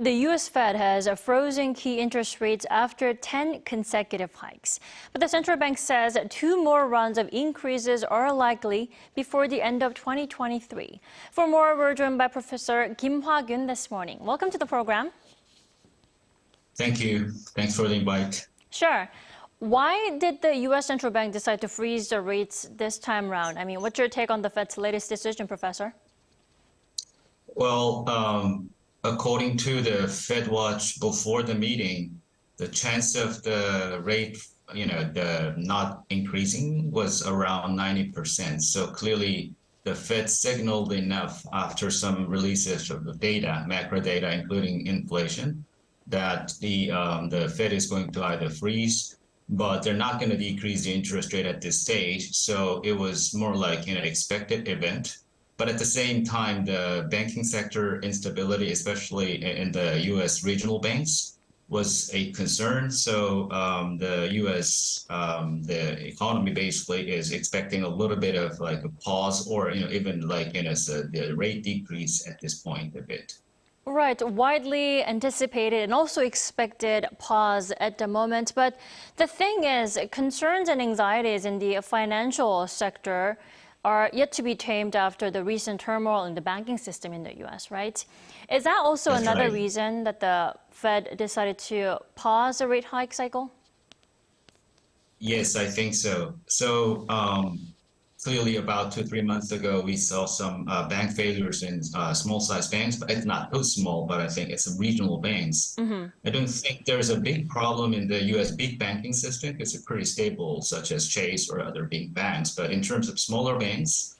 The U.S. Fed has frozen key interest rates after 10 consecutive hikes. But the central bank says 2 more rounds of increases are likely before the end of 2023. For more, we're joined by Professor Kim Hwa-gyun this morning. Welcome to the program. Thank you. Thanks for the invite. Sure. Why did the U.S. central bank decide to freeze the rates this time round? I mean, what's your take on the Fed's latest decision, Professor? Well, according to the Fed Watch before the meeting, the chance of the rate, the not increasing was around 90%. So clearly, the Fed signaled enough after some releases of the data, macro data, including inflation, that the Fed is going to either freeze, but they're not going to decrease the interest rate at this stage. So it was more like an expected event. But at the same time, the banking sector instability, especially in the U.S. regional banks, was a concern. So the U.S. The economy basically is expecting a little bit of like a pause, or even like the rate decrease at this point a bit. Right, widely anticipated and also expected pause at the moment. But the thing is, concerns and anxieties in the financial sector are yet to be tamed after the recent turmoil in the banking system in the U.S., right? Is that also That's another right. reason that the Fed decided to pause the rate hike cycle? Yes, I think so. So clearly about 2-3 months ago, we saw some bank failures in small-sized banks, but it's not too small, but I think it's some regional banks. I don't think there's a big problem in the U.S. big banking system because it's pretty stable, such as Chase or other big banks. But in terms of smaller banks,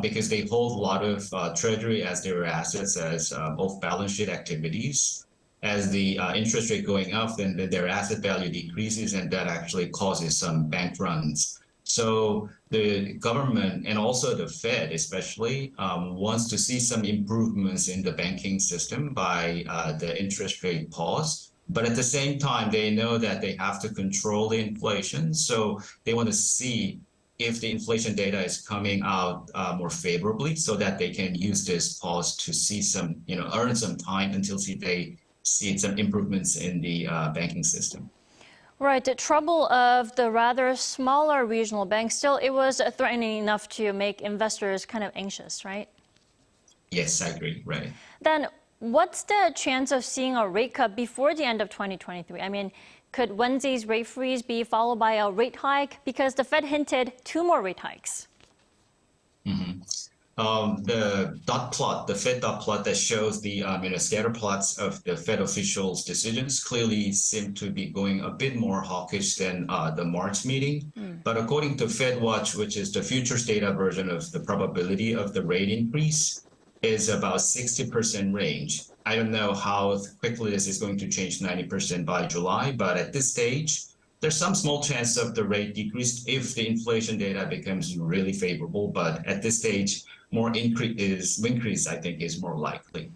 because they hold a lot of treasury as their assets as off-balance sheet activities, as the interest rate going up, then their asset value decreases, and that actually causes some bank runs. So the government and also the Fed especially wants to see some improvements in the banking system by the interest rate pause. But at the same time, they know that they have to control the inflation. So they want to see if the inflation data is coming out more favorably so that they can use this pause to see some, earn some time until they see some improvements in the banking system. Right, the trouble of the rather smaller regional banks, still it was threatening enough to make investors kind of anxious, right? Yes, I agree, right. Then what's the chance of seeing a rate cut before the end of 2023? I mean, could Wednesday's rate freeze be followed by a rate hike? Because the Fed hinted 2 more rate hikes. The dot plot, the Fed dot plot that shows the scatter plots of the Fed officials' decisions clearly seem to be going a bit more hawkish than the March meeting. But according to Fed Watch, which is the futures data version of the probability of the rate increase, is about 60% range. I don't know how quickly this is going to change 90% by July, but at this stage, there's some small chance of the rate decrease if the inflation data becomes really favorable. But at this stage, more increase, I think, is more likely.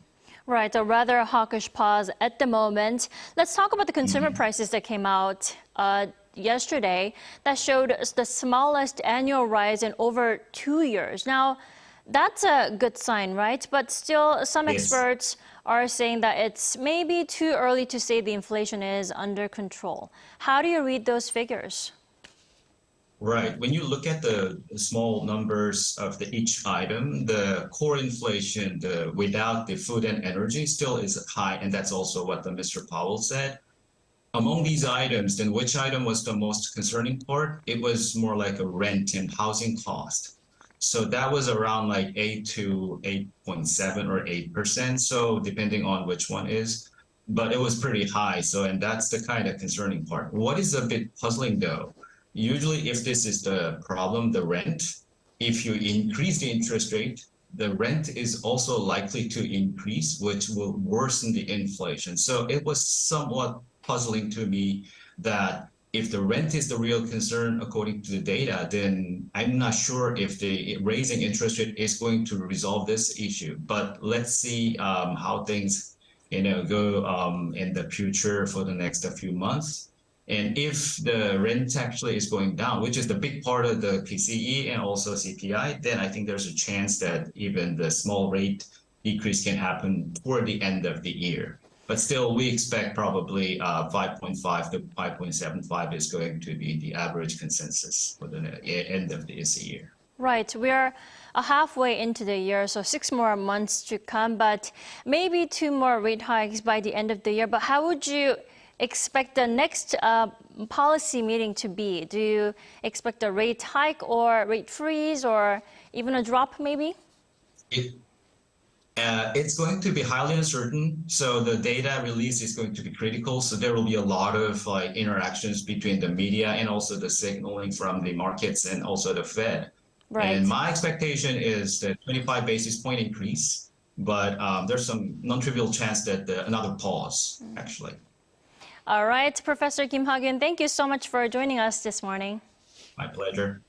Right, a rather hawkish pause at the moment. Let's talk about the consumer prices that came out yesterday that showed the smallest annual rise in over 2 years. Now, that's a good sign, right? But still, some experts are saying that it's maybe too early to say the inflation is under control. How do you read those figures? Right. When you look at the small numbers of each item, the core inflation without the food and energy still is high, and that's also what Mr. Powell said. Among these items, then which item was the most concerning part? It was more like a rent and housing cost. So that was around like 8 to 8.7 or 8%. So depending on which one is, but it was pretty high. So, and that's the kind of concerning part. What is a bit puzzling though? Usually if this is the problem, the rent, if you increase the interest rate, the rent is also likely to increase, which will worsen the inflation. So it was somewhat puzzling to me that if the rent is the real concern according to the data, then I'm not sure if the raising interest rate is going to resolve this issue. But let's see how things go in the future for the next few months. And if the rent actually is going down, which is the big part of the PCE and also CPI, then I think there's a chance that even the small rate decrease can happen toward the end of the year. But still, we expect probably 5.5 to 5.75 is going to be the average consensus for the end of this year. Right. We are halfway into the year, so 6 more months to come, but maybe 2 more rate hikes by the end of the year. But how would you expect the next policy meeting to be? Do you expect a rate hike or rate freeze or even a drop maybe? It's going to be highly uncertain. So the data release is going to be critical. So there will be a lot of interactions between the media and also the signaling from the markets and also the Fed. Right. And my expectation is that 25 basis point increase, but there's some non-trivial chance that another pause, actually. All right, Professor Kim Hwa-gyun, thank you so much for joining us this morning. My pleasure.